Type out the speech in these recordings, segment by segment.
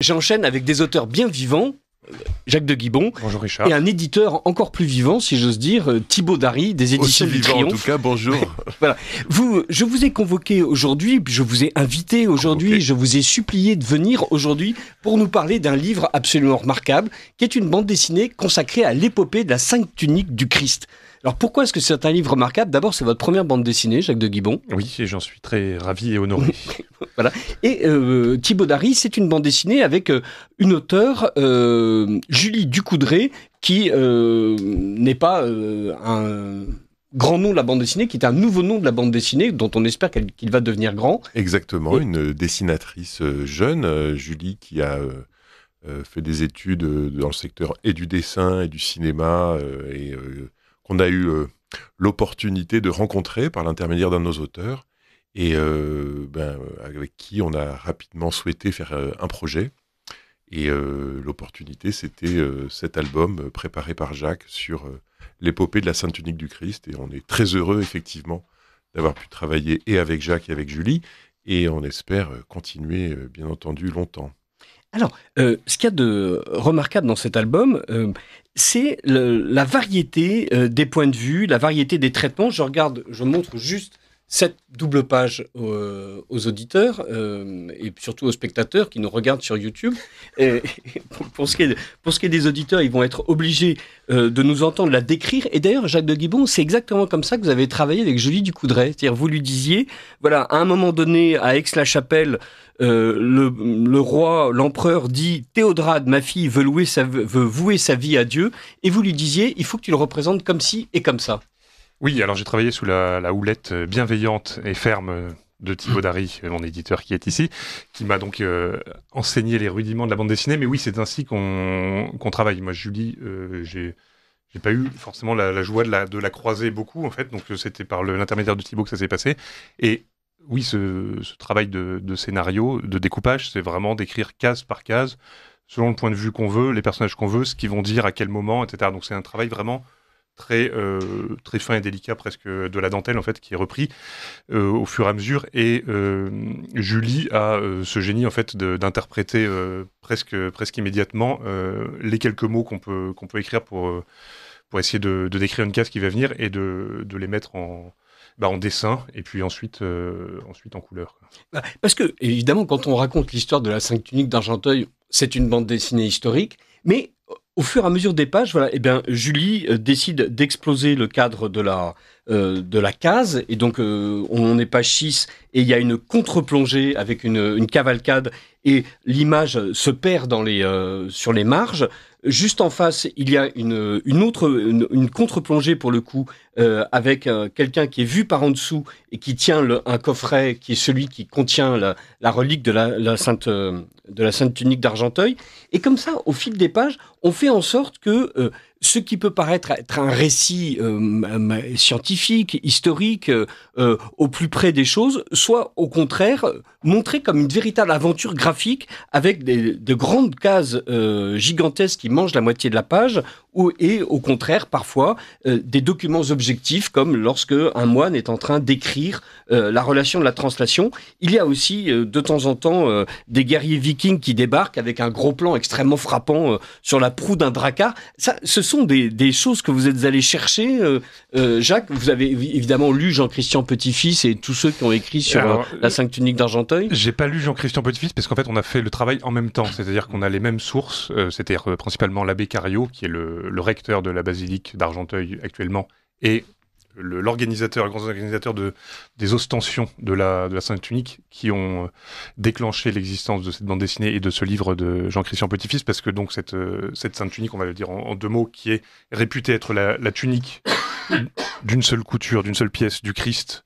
J'enchaîne avec des auteurs bien vivants, Jacques de Guibon. Bonjour Richard. Et un éditeur encore plus vivant, si j'ose dire, Thibaut Dary, des éditions Aussi du vivant Triomphe. en tout cas, bonjour. Voilà. Je vous ai convoqué aujourd'hui, je vous ai invité aujourd'hui, je vous ai supplié de venir aujourd'hui pour nous parler d'un livre absolument remarquable, qui est une bande dessinée consacrée à l'épopée de la Sainte Tunique du Christ. Alors pourquoi est-ce que c'est un livre remarquable ? D'abord, c'est votre première bande dessinée, Jacques de Guibon. Oui, et j'en suis très ravi et honoré. Voilà. Et Thibaut Dary, c'est une bande dessinée avec une auteure, Julie Ducoudray, qui n'est pas un grand nom de la bande dessinée, qui est un nouveau nom de la bande dessinée, dont on espère qu'il va devenir grand. Exactement, une dessinatrice jeune, Julie, qui a fait des études dans le secteur et du dessin et du cinéma, qu'on a eu l'opportunité de rencontrer par l'intermédiaire d'un de nos auteurs, et avec qui on a rapidement souhaité faire un projet. Et l'opportunité, c'était cet album préparé par Jacques sur l'épopée de la Sainte Tunique du Christ. Et on est très heureux, effectivement, d'avoir pu travailler et avec Jacques et avec Julie. Et on espère continuer, bien entendu, longtemps. Alors, ce qu'il y a de remarquable dans cet album, c'est la variété des points de vue, la variété des traitements. Je montre juste cette double page aux auditeurs et surtout aux spectateurs qui nous regardent sur YouTube. Et pour ce qui est des auditeurs, ils vont être obligés de nous entendre la décrire. Et d'ailleurs, Jacques de Guibon, c'est exactement comme ça que vous avez travaillé avec Julie Ducoudray. C'est-à-dire, vous lui disiez, voilà, à un moment donné, à Aix-la-Chapelle, le roi, l'empereur dit « Théodrade, ma fille, veut vouer sa vie à Dieu », et vous lui disiez « Il faut que tu le représentes comme ci et comme ça ». Oui, alors j'ai travaillé sous la houlette bienveillante et ferme de Thibaut Dary, mon éditeur qui est ici, qui m'a donc enseigné les rudiments de la bande dessinée. Mais oui, c'est ainsi qu'on travaille. Moi, Julie, j'ai pas eu forcément la joie de la croiser beaucoup, en fait. Donc c'était par l'intermédiaire de Thibaut que ça s'est passé. Et oui, ce travail de scénario, de découpage, c'est vraiment d'écrire case par case, selon le point de vue qu'on veut, les personnages qu'on veut, ce qu'ils vont dire, à quel moment, etc. Donc c'est un travail vraiment très fin et délicat, presque de la dentelle en fait, qui est repris au fur et à mesure. Et Julie a ce génie en fait d'interpréter presque immédiatement les quelques mots qu'on peut écrire pour essayer de décrire une case qui va venir et de les mettre en dessin et puis ensuite en couleur. Parce que évidemment, quand on raconte l'histoire de la Sainte Tunique d'Argenteuil, c'est une bande dessinée historique, mais au fur et à mesure des pages, voilà, Julie décide d'exploser le cadre de la case, et donc on est page 6, et il y a une contre-plongée avec une cavalcade, et l'image se perd sur les marges. Juste en face, il y a une contre-plongée pour le coup, avec quelqu'un qui est vu par en dessous et qui tient un coffret qui est celui qui contient la relique de la Sainte Tunique d'Argenteuil. Et comme ça, au fil des pages, on fait en sorte que ce qui peut paraître être un récit scientifique, historique, au plus près des choses, soit au contraire montré comme une véritable aventure graphique avec de grandes cases gigantesques qui mangent la moitié de la page, et au contraire parfois des documents objectifs comme lorsque un moine est en train d'écrire la relation de la translation. Il y a aussi de temps en temps des guerriers vikings qui débarquent avec un gros plan extrêmement frappant sur la proue d'un drakkar. Ça, ce sont des choses que vous êtes allés chercher. Jacques, vous avez évidemment lu Jean-Christian Petit-Fils et tous ceux qui ont écrit sur la Sainte Tunique d'Argenteuil. J'ai pas lu Jean-Christian Petit-Fils parce qu'en fait on a fait le travail en même temps, c'est-à-dire qu'on a les mêmes sources, c'est-à-dire principalement l'abbé Cario qui est le recteur de la basilique d'Argenteuil actuellement et le grand organisateur des ostensions de la Sainte Tunique qui ont déclenché l'existence de cette bande dessinée et de ce livre de Jean-Christian Petit-Fils, parce que donc cette Sainte Tunique, on va le dire en deux mots, qui est réputée être la tunique d'une seule couture, d'une seule pièce du Christ,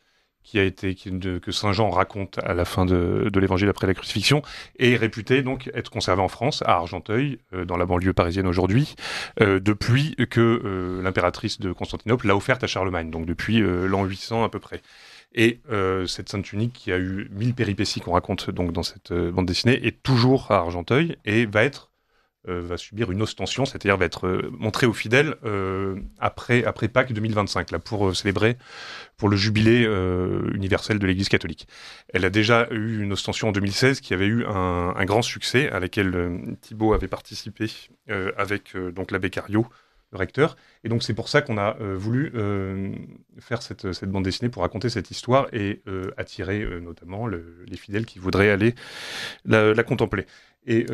que Saint Jean raconte à la fin de l'évangile après la crucifixion, est réputée donc être conservée en France, à Argenteuil, dans la banlieue parisienne aujourd'hui, depuis que l'impératrice de Constantinople l'a offerte à Charlemagne, donc depuis l'an 800 à peu près. Et cette Sainte Tunique qui a eu 1000 péripéties qu'on raconte donc dans cette bande dessinée est toujours à Argenteuil et va être va subir une ostension, c'est-à-dire va être montrée aux fidèles après Pâques 2025, là, pour célébrer pour le jubilé universel de l'Église catholique. Elle a déjà eu une ostension en 2016 qui avait eu un grand succès, à laquelle Thibaut avait participé avec donc l'abbé Cario, le recteur. Et donc c'est pour ça qu'on a voulu faire cette bande dessinée pour raconter cette histoire et attirer notamment les fidèles qui voudraient aller la contempler. Et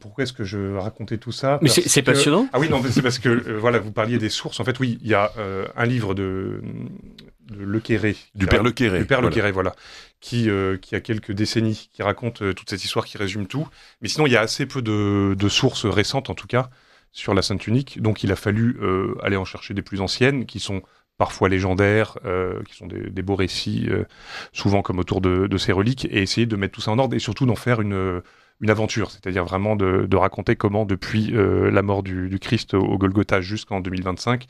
pourquoi est-ce que je racontais tout ça? Mais c'est passionnant. Ah oui, non, c'est parce que voilà, vous parliez des sources. En fait, oui, il y a un livre de Le Quéré, du Père Le Quéré, Le Quéré, voilà, qui a quelques décennies, qui raconte toute cette histoire, qui résume tout. Mais sinon, il y a assez peu de sources récentes, en tout cas, sur la Sainte Tunique. Donc, il a fallu aller en chercher des plus anciennes, qui sont parfois légendaires, qui sont des beaux récits, souvent comme autour de ces reliques, et essayer de mettre tout ça en ordre et surtout d'en faire une aventure, c'est-à-dire vraiment de raconter comment, depuis la mort du Christ au Golgotha jusqu'en 2025,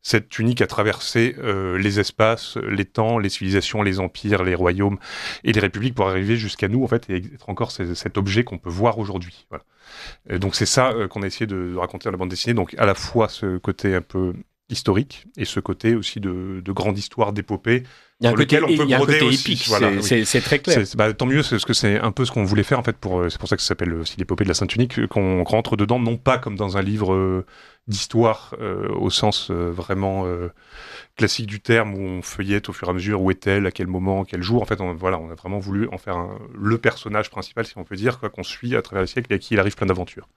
cette tunique a traversé les espaces, les temps, les civilisations, les empires, les royaumes et les républiques pour arriver jusqu'à nous, en fait, et être encore cet objet qu'on peut voir aujourd'hui. Voilà. Donc c'est ça qu'on a essayé de raconter dans la bande dessinée, donc à la fois ce côté un peu historique et ce côté aussi de grande histoire d'épopée. Il y a un côté épique, voilà, c'est très clair. Tant mieux, parce que c'est un peu ce qu'on voulait faire en fait. C'est pour ça que ça s'appelle aussi l'épopée de la Sainte Tunique, qu'on rentre dedans, non pas comme dans un livre d'histoire au sens vraiment classique du terme, où on feuillette au fur et à mesure où est-elle, à quel moment, quel jour. En fait, on a vraiment voulu en faire le personnage principal, si on peut dire, qu'on suit à travers les siècles et à qui il arrive plein d'aventures.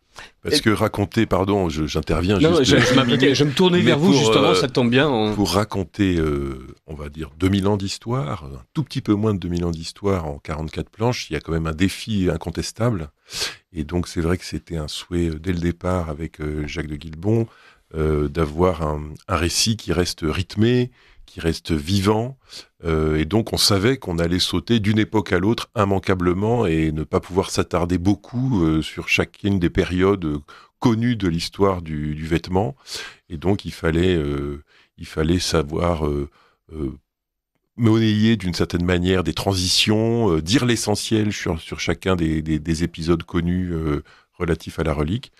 Parce que raconter, pardon, j'interviens non, juste. Je me tournais vers vous, justement, ça tombe bien. Pour raconter, on va dire, 2000 ans d'histoire, un tout petit peu moins de 2000 ans d'histoire en 44 planches, il y a quand même un défi incontestable. Et donc, c'est vrai que c'était un souhait dès le départ avec Jacques de Guilbon d'avoir un récit qui reste rythmé, qui reste vivant. Et donc, on savait qu'on allait sauter d'une époque à l'autre immanquablement et ne pas pouvoir s'attarder beaucoup sur chacune des périodes connues de l'histoire du vêtement. Et donc, il fallait savoir monnayer d'une certaine manière des transitions, dire l'essentiel sur chacun des épisodes connus relatifs à la relique.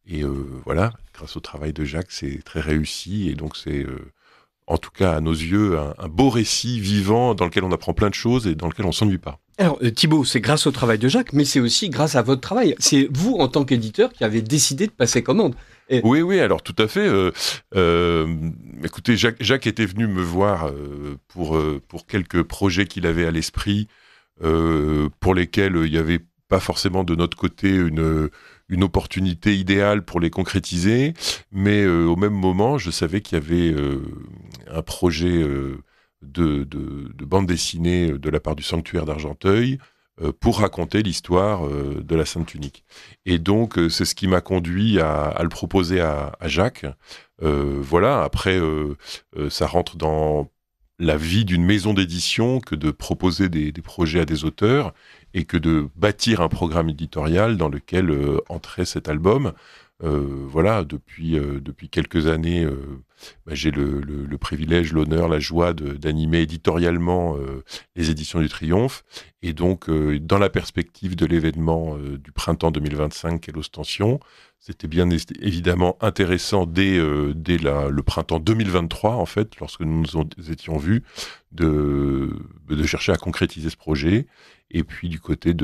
Et voilà, grâce au travail de Jacques, c'est très réussi. Et donc c'est, en tout cas à nos yeux, un beau récit vivant dans lequel on apprend plein de choses et dans lequel on s'ennuie pas. Alors Thibaut, c'est grâce au travail de Jacques, mais c'est aussi grâce à votre travail. C'est vous, en tant qu'éditeur, qui avez décidé de passer commande. Oui, alors tout à fait. Écoutez, Jacques était venu me voir pour quelques projets qu'il avait à l'esprit, pour lesquels il n'y avait pas forcément de notre côté une opportunité idéale pour les concrétiser, mais au même moment, je savais qu'il y avait un projet de bande dessinée de la part du Sanctuaire d'Argenteuil, pour raconter l'histoire de la Sainte Tunique. Et donc, c'est ce qui m'a conduit à le proposer à Jacques. Voilà, après, ça rentre dans la vie d'une maison d'édition que de proposer des projets à des auteurs et que de bâtir un programme éditorial dans lequel entrait cet album. Voilà, depuis quelques années, j'ai le privilège, l'honneur, la joie d'animer éditorialement les éditions du Triomphe. Et donc, dans la perspective de l'événement du printemps 2025 qu'est l'Ostension, c'était bien évidemment intéressant dès le printemps 2023, en fait, lorsque nous nous étions vus, de chercher à concrétiser ce projet. Et puis, du côté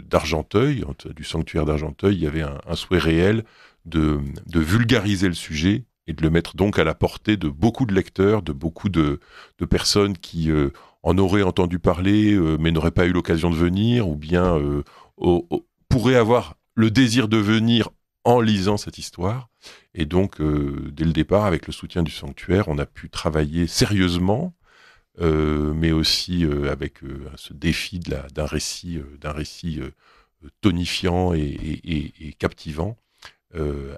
d'Argenteuil, du sanctuaire d'Argenteuil, il y avait un souhait réel de vulgariser le sujet et de le mettre donc à la portée de beaucoup de lecteurs, de beaucoup de personnes qui en auraient entendu parler mais n'auraient pas eu l'occasion de venir, ou bien pourraient avoir le désir de venir en lisant cette histoire. Et donc, dès le départ, avec le soutien du sanctuaire, on a pu travailler sérieusement, mais aussi avec ce défi d'un récit tonifiant et captivant,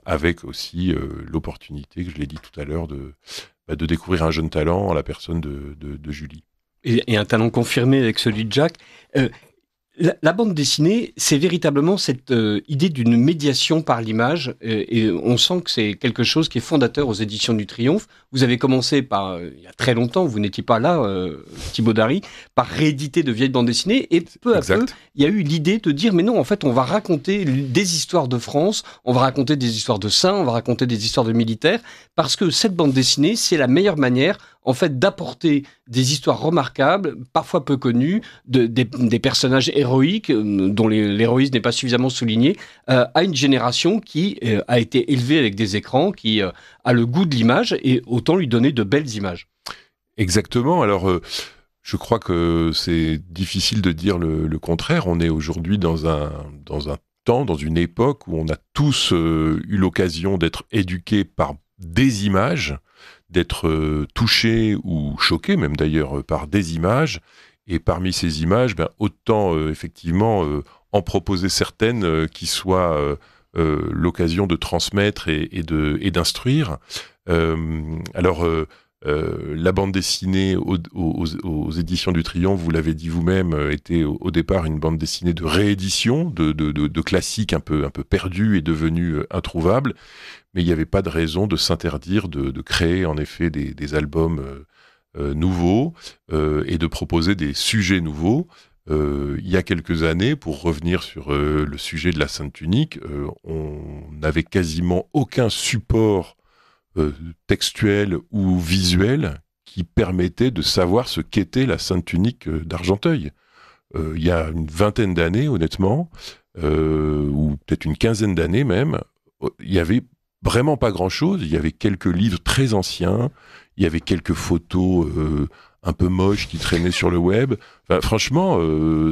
avec aussi l'opportunité, que je l'ai dit tout à l'heure, de découvrir un jeune talent en la personne de Julie. Et un talent confirmé avec celui de Jacques. La bande dessinée, c'est véritablement cette idée d'une médiation par l'image, et on sent que c'est quelque chose qui est fondateur aux éditions du Triomphe. Vous avez commencé par, il y a très longtemps, vous n'étiez pas là, Thibaut Dary, par rééditer de vieilles bandes dessinées, et peu à peu, il y a eu l'idée de dire, mais non, en fait, on va raconter des histoires de France, on va raconter des histoires de saints, on va raconter des histoires de militaires, parce que cette bande dessinée, c'est la meilleure manière, en fait, d'apporter des histoires remarquables, parfois peu connues, des personnages héroïques, dont l'héroïsme n'est pas suffisamment souligné, à une génération qui a été élevée avec des écrans, qui a le goût de l'image, et autant lui donner de belles images. Exactement. Alors, je crois que c'est difficile de dire le contraire. On est aujourd'hui dans un temps, dans une époque où on a tous eu l'occasion d'être éduqués par des images, d'être touchés ou choqués, même d'ailleurs, par des images. Et parmi ces images, autant effectivement en proposer certaines qui soient l'occasion de transmettre et d'instruire. Alors, la bande dessinée aux éditions du Triomphe, vous l'avez dit vous-même, était au départ une bande dessinée de réédition, de classiques un peu perdus et devenus introuvables. Mais il n'y avait pas de raison de s'interdire de créer en effet des albums nouveaux et de proposer des sujets nouveaux. Il y a quelques années, pour revenir sur le sujet de la Sainte Tunique, on n'avait quasiment aucun support textuel ou visuel qui permettait de savoir ce qu'était la Sainte Tunique d'Argenteuil. Il y a une vingtaine d'années, honnêtement, ou peut-être une quinzaine d'années même, il y avait vraiment pas grand-chose. Il y avait quelques livres très anciens, il y avait quelques photos un peu moches qui traînaient sur le web. Enfin, franchement,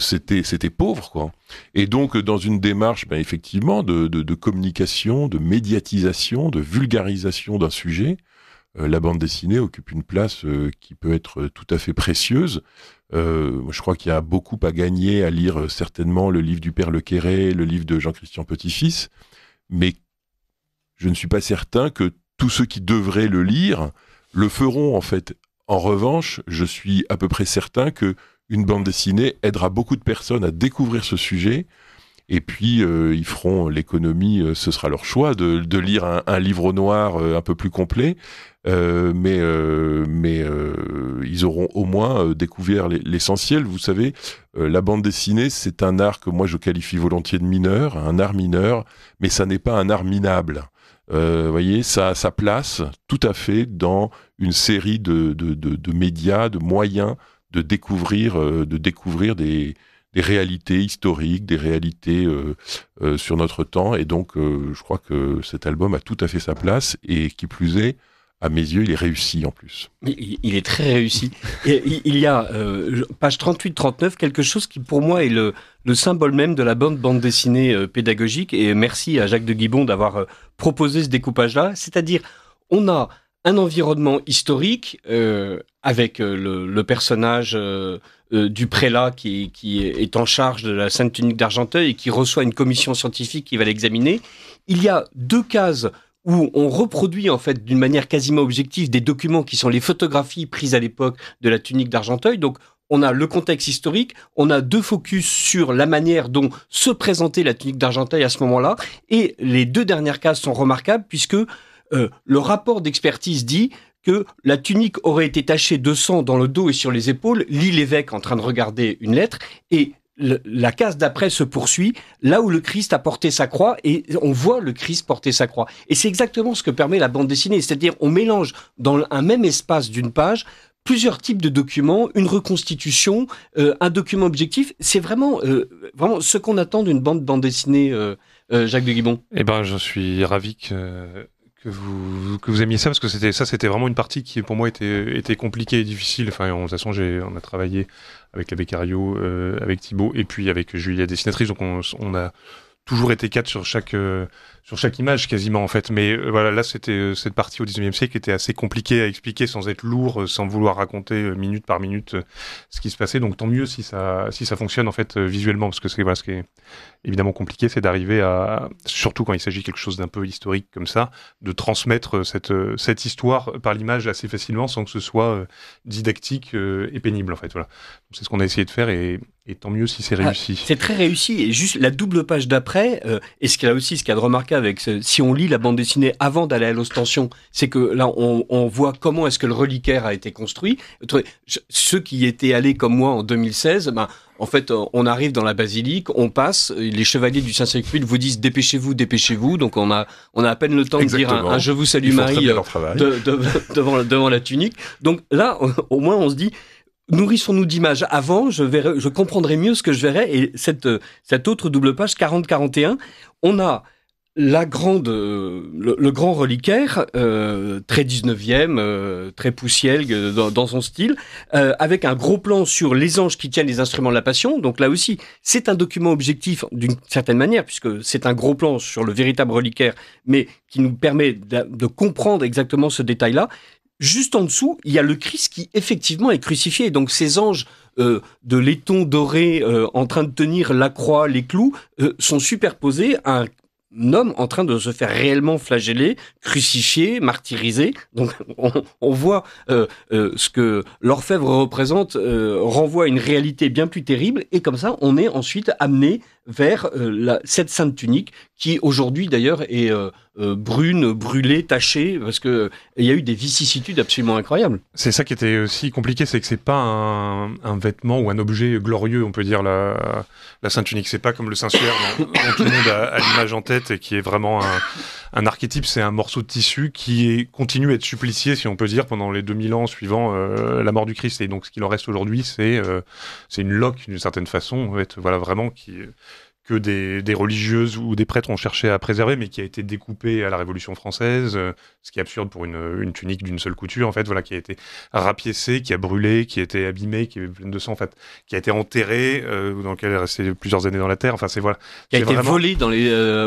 c'était pauvre, quoi. Et donc, dans une démarche, effectivement, de communication, de médiatisation, de vulgarisation d'un sujet, la bande dessinée occupe une place qui peut être tout à fait précieuse. Moi, je crois qu'il y a beaucoup à gagner à lire certainement le livre du Père Le Quéré, le livre de Jean-Christian Petit-Fils, mais je ne suis pas certain que tous ceux qui devraient le lire le feront, en fait. En revanche, je suis à peu près certain que une bande dessinée aidera beaucoup de personnes à découvrir ce sujet. Et puis, ils feront l'économie, ce sera leur choix, de lire un livre au noir un peu plus complet. Mais ils auront au moins découvert l'essentiel. Vous savez, la bande dessinée, c'est un art que moi je qualifie volontiers de mineur, un art mineur, mais ça n'est pas un art minable. Voyez, ça a sa place tout à fait dans une série de médias, de moyens de découvrir des réalités historiques, des réalités sur notre temps. Et donc, je crois que cet album a tout à fait sa place et qui plus est, à mes yeux, il est réussi en plus. Il est très réussi. Et il y a, page 38-39, quelque chose qui pour moi est le symbole même de la bande dessinée pédagogique. Et merci à Jacques de Guibon d'avoir proposé ce découpage-là. C'est-à-dire, on a un environnement historique avec le personnage du prélat qui est en charge de la Sainte Tunique d'Argenteuil et qui reçoit une commission scientifique qui va l'examiner. Il y a deux cases où on reproduit en fait d'une manière quasiment objective des documents qui sont les photographies prises à l'époque de la tunique d'Argenteuil. Donc on a le contexte historique, on a deux focus sur la manière dont se présentait la tunique d'Argenteuil à ce moment-là, et les deux dernières cases sont remarquables puisque le rapport d'expertise dit que la tunique aurait été tachée de sang dans le dos et sur les épaules, lit l'évêque en train de regarder une lettre, et la case d'après se poursuit, là où le Christ a porté sa croix, et on voit le Christ porter sa croix. Et c'est exactement ce que permet la bande dessinée, c'est-à-dire on mélange dans un même espace d'une page plusieurs types de documents, une reconstitution, un document objectif. C'est vraiment ce qu'on attend d'une bande dessinée, Jacques de Guibon. Eh ben, je suis ravi que vous aimiez ça, parce que c'était vraiment une partie qui pour moi était compliquée et difficile. Enfin, de toute façon, on a travaillé avec la Beccario, avec Thibaut, et puis avec Julie, la dessinatrice, donc on a toujours été quatre sur chaque image quasiment en fait. Mais voilà, là c'était cette partie au 19e siècle qui était assez compliquée à expliquer sans être lourd, sans vouloir raconter minute par minute ce qui se passait. Donc tant mieux si ça fonctionne en fait visuellement, parce que ce qui est évidemment compliqué, c'est d'arriver à, surtout quand il s'agit de quelque chose d'un peu historique comme ça, de transmettre cette histoire par l'image assez facilement sans que ce soit didactique et pénible en fait. Voilà. Donc, c'est ce qu'on a essayé de faire, et Et tant mieux si c'est réussi. C'est très réussi. Et juste la double page d'après, et ce qu'il y a de remarquable si on lit la bande dessinée avant d'aller à l'ostension, c'est que là, on voit comment est-ce que le reliquaire a été construit. Ceux qui étaient allés comme moi en 2016, en fait, on arrive dans la basilique, on passe, les chevaliers du Saint-Sacré vous disent dépêchez-vous, dépêchez-vous. Donc on a à peine le temps de dire un je vous salue Marie devant la tunique. Donc là, au moins, on se dit nourrissons-nous d'images avant, je comprendrai mieux ce que je verrai. Et cette autre double page 40-41, on a le grand reliquaire, très 19e, très Poussielgue dans son style, avec un gros plan sur les anges qui tiennent les instruments de la Passion. Donc là aussi, c'est un document objectif d'une certaine manière, puisque c'est un gros plan sur le véritable reliquaire, mais qui nous permet de comprendre exactement ce détail-là. Juste en dessous, il y a le Christ qui effectivement est crucifié. Donc ces anges de laiton doré en train de tenir la croix, les clous, sont superposés à un homme en train de se faire réellement flageller, crucifié, martyrisé. Donc on voit ce que l'orfèvre représente renvoie à une réalité bien plus terrible. Et comme ça, on est ensuite amené vers cette sainte tunique qui aujourd'hui d'ailleurs est brune, brûlée, tachée, parce que il y a eu des vicissitudes absolument incroyables. C'est ça qui était aussi compliqué, c'est que c'est pas un vêtement ou un objet glorieux, on peut dire, la sainte tunique. C'est pas comme le Saint-Suaire dont tout le monde a l'image en tête et qui est vraiment un archétype. C'est un morceau de tissu qui continue à être supplicié, si on peut dire, pendant les 2000 ans suivant la mort du Christ. Et donc ce qu'il en reste aujourd'hui, c'est une loque d'une certaine façon, en fait, voilà, vraiment que des religieuses ou des prêtres ont cherché à préserver, mais qui a été découpée à la Révolution française, ce qui est absurde pour une tunique d'une seule couture, en fait, voilà, qui a été rapiécée, qui a brûlé, qui a été abîmée, qui est pleine de sang, en fait, qui a été enterrée, dans lequel elle est restée plusieurs années dans la terre, enfin, c'est voilà. Qui a été volée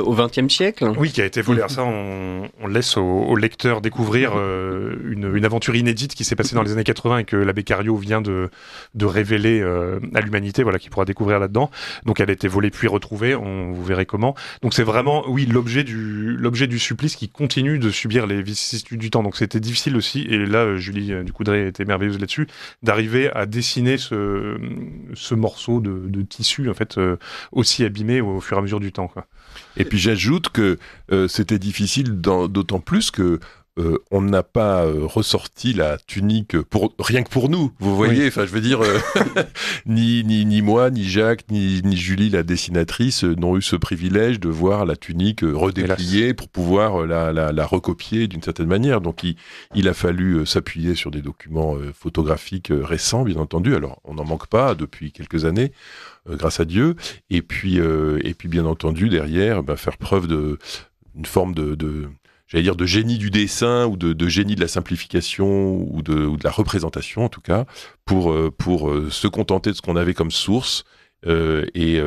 au XXe siècle. Oui, qui a été volée. Alors ça, on laisse au lecteur découvrir une aventure inédite qui s'est passée dans les années 80 et que l'abbé Cariou vient de révéler à l'humanité, voilà, qui pourra découvrir là-dedans. Donc elle a été volée puis retrouvée, vous verrez comment. Donc c'est vraiment, oui, l'objet du supplice qui continue de subir les vicissitudes du temps. Donc c'était difficile aussi, et là Julie Ducoudray était merveilleuse là-dessus, d'arriver à dessiner ce morceau de tissu, en fait, aussi abîmé au fur et à mesure du temps, quoi. Et puis j'ajoute que c'était difficile d'autant plus que on n'a pas ressorti la tunique rien que pour nous, vous voyez. Oui. Enfin, je veux dire, ni moi, ni Jacques, ni Julie, la dessinatrice, n'ont eu ce privilège de voir la tunique redépliée pour pouvoir la recopier d'une certaine manière. Donc, il a fallu s'appuyer sur des documents photographiques récents, bien entendu. Alors, on n'en manque pas depuis quelques années, grâce à Dieu. Et puis, bien entendu, derrière, faire preuve d'une forme j'allais dire de génie du dessin ou de génie de la simplification ou de la représentation en tout cas pour se contenter de ce qu'on avait comme source et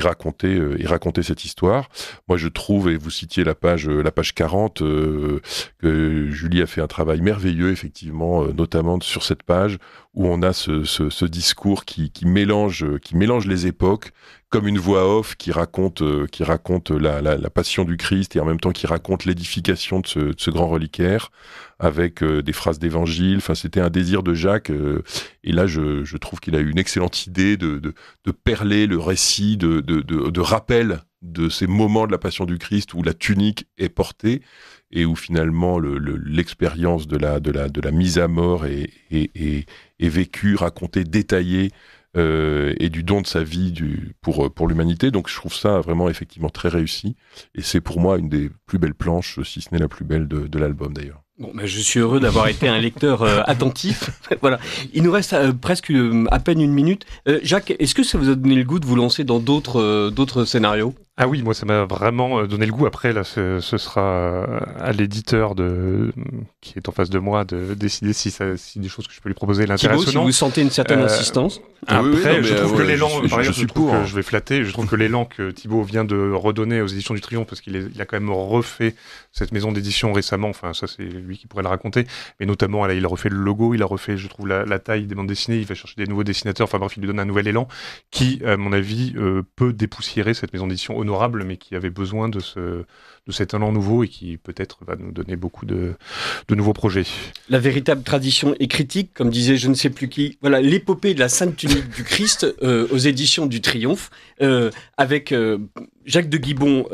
raconter cette histoire. Moi je trouve, et vous citiez la page 40, que Julie a fait un travail merveilleux effectivement, notamment sur cette page où on a ce discours qui mélange les époques, comme une voix off qui raconte la passion du Christ et en même temps qui raconte l'édification de ce grand reliquaire avec des phrases d'évangile. Enfin, c'était un désir de Jacques et là je trouve qu'il a eu une excellente idée de perler le récit de rappel de ces moments de la passion du Christ où la tunique est portée et où finalement l'expérience de la mise à mort est vécue, racontée, détaillée, et du don de sa vie pour l'humanité. Donc je trouve ça vraiment effectivement très réussi et c'est pour moi une des plus belles planches, si ce n'est la plus belle de l'album d'ailleurs. Bon, je suis heureux d'avoir été un lecteur attentif. Voilà. Il nous reste presque à peine une minute. Jacques, est-ce que ça vous a donné le goût de vous lancer dans d'autres scénarios ? Ah oui, moi ça m'a vraiment donné le goût. Après, là, ce sera à l'éditeur qui est en face de moi de décider si des choses que je peux lui proposer l'intéressent ou non. Si vous sentez une certaine insistance. Après, je trouve que l'élan, par ailleurs, je vais flatter. Je trouve que l'élan que Thibaut vient de redonner aux éditions du Triomphe, parce qu'il a quand même refait cette maison d'édition récemment. Enfin, ça c'est lui qui pourrait le raconter. Mais notamment, il a refait le logo, il a refait, je trouve, la taille des bandes dessinées, il va chercher des nouveaux dessinateurs, enfin bref, il lui donne un nouvel élan qui, à mon avis, peut dépoussiérer cette maison d'édition honorable, mais qui avait besoin de cet élan nouveau et qui peut-être va nous donner beaucoup de nouveaux projets. La véritable tradition est critique, comme disait je ne sais plus qui. Voilà, l'épopée de la Sainte Tunique du Christ aux éditions du Triomphe, avec Jacques de Guibon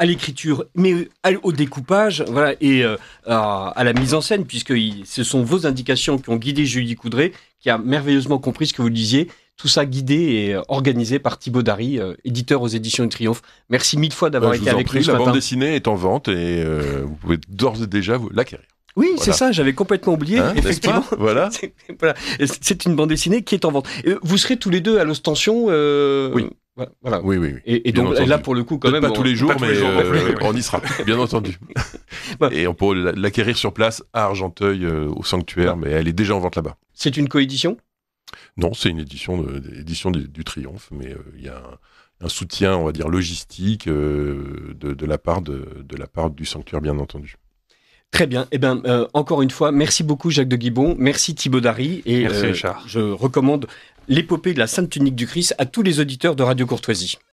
à l'écriture, mais au découpage, voilà, et à la mise en scène, puisque ce sont vos indications qui ont guidé Julie Coudray, qui a merveilleusement compris ce que vous disiez. Tout ça guidé et organisé par Thibaut Dary, éditeur aux éditions du Triomphe. Merci mille fois d'avoir été avec nous ce matin. La bande dessinée est en vente et vous pouvez d'ores et déjà l'acquérir. Oui, voilà. C'est ça, j'avais complètement oublié, effectivement. Voilà. C'est une bande dessinée qui est en vente. Vous serez tous les deux à l'Ostension Oui. Voilà. Oui. Et donc entendu. là, pour le coup, quand même... Pas tous les jours, mais on y sera, bien entendu. Et on pourra l'acquérir sur place à Argenteuil, au Sanctuaire, mais elle est déjà en vente là-bas. C'est une coédition ? Non, c'est une édition du Triomphe, mais il y a un soutien, on va dire, logistique de la part du Sanctuaire, bien entendu. Très bien. Eh ben, encore une fois, merci beaucoup Jacques de Guibon, merci Thibaut Dary, et merci Richard. Je recommande l'épopée de la Sainte Tunique du Christ à tous les auditeurs de Radio Courtoisie.